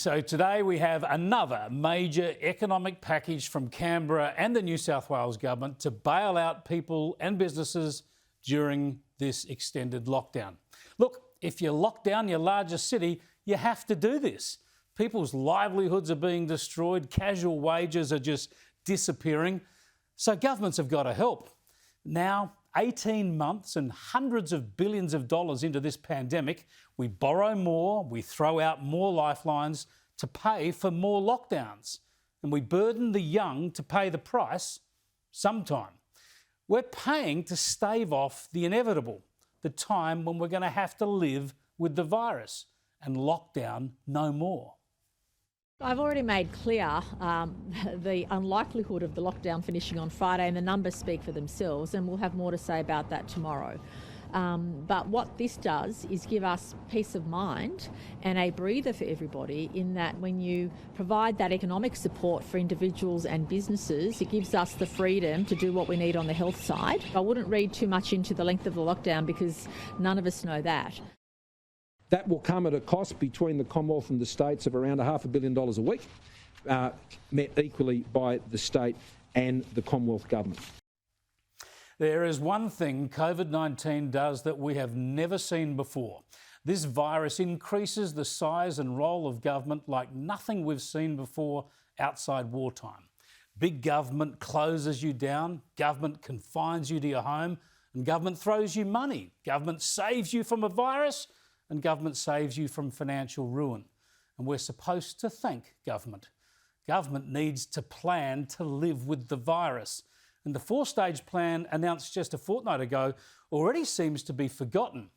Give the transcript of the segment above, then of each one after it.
So today we have another major economic package from Canberra and the New South Wales government to bail out people and businesses during this extended lockdown. Look, if you lock down your largest city, you have to do this. People's livelihoods are being destroyed, casual wages are just disappearing. So governments have got to help. Now, 18 months and hundreds of billions of dollars into this pandemic, we borrow more, we throw out more lifelines to pay for more lockdowns, and we burden the young to pay the price sometime. We're paying to stave off the inevitable, the time when we're going to have to live with the virus and lock down no more. I've already made clear the unlikelihood of the lockdown finishing on Friday, and the numbers speak for themselves, and we'll have more to say about that tomorrow. But what this does is give us peace of mind and a breather for everybody, in that when you provide that economic support for individuals and businesses, it gives us the freedom to do what we need on the health side. I wouldn't read too much into the length of the lockdown, because none of us know that. That will come at a cost between the Commonwealth and the states of around $500 million a week, met equally by the state and the Commonwealth government. There is one thing COVID-19 does that we have never seen before. This virus increases the size and role of government like nothing we've seen before outside wartime. Big government closes you down, government confines you to your home, and government throws you money. Government saves you from a virus, and government saves you from financial ruin. And we're supposed to thank government. Government needs to plan to live with the virus. And the four-stage plan announced just a fortnight ago already seems to be forgotten.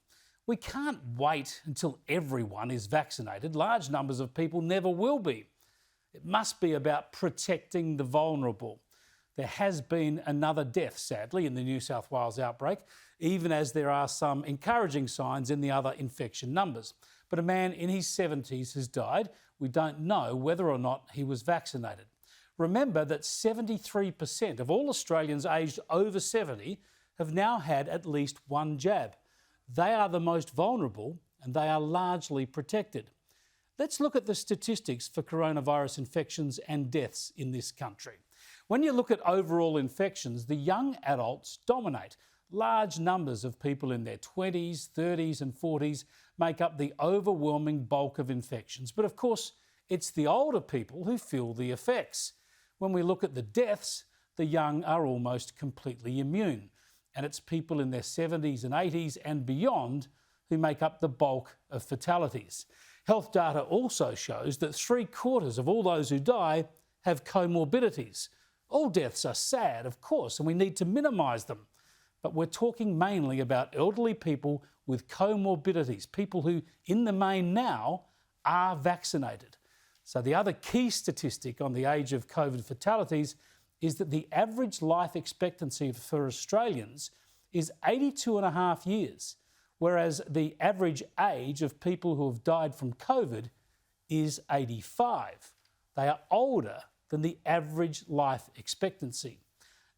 We can't wait until everyone is vaccinated. Large numbers of people never will be. It must be about protecting the vulnerable. There has been another death, sadly, in the New South Wales outbreak, even as there are some encouraging signs in the other infection numbers. But a man in his 70s has died. We don't know whether or not he was vaccinated. Remember that 73% of all Australians aged over 70 have now had at least one jab. They are the most vulnerable, and they are largely protected. Let's look at the statistics for coronavirus infections and deaths in this country. When you look at overall infections, the young adults dominate. Large numbers of people in their 20s, 30s and 40s make up the overwhelming bulk of infections. But of course, it's the older people who feel the effects. When we look at the deaths, the young are almost completely immune. And it's people in their 70s and 80s and beyond who make up the bulk of fatalities. Health data also shows that 3/4 of all those who die have comorbidities. All deaths are sad, of course, and we need to minimise them. But we're talking mainly about elderly people with comorbidities, people who, in the main now, are vaccinated. So the other key statistic on the age of COVID fatalities is that the average life expectancy for Australians is 82.5 years, whereas the average age of people who have died from COVID is 85. They are older than the average life expectancy.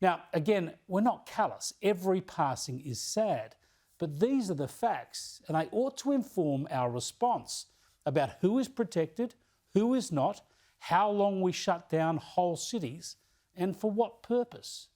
Now, again, we're not callous. Every passing is sad. But these are the facts, and they ought to inform our response about who is protected, who is not, how long we shut down whole cities, and for what purpose.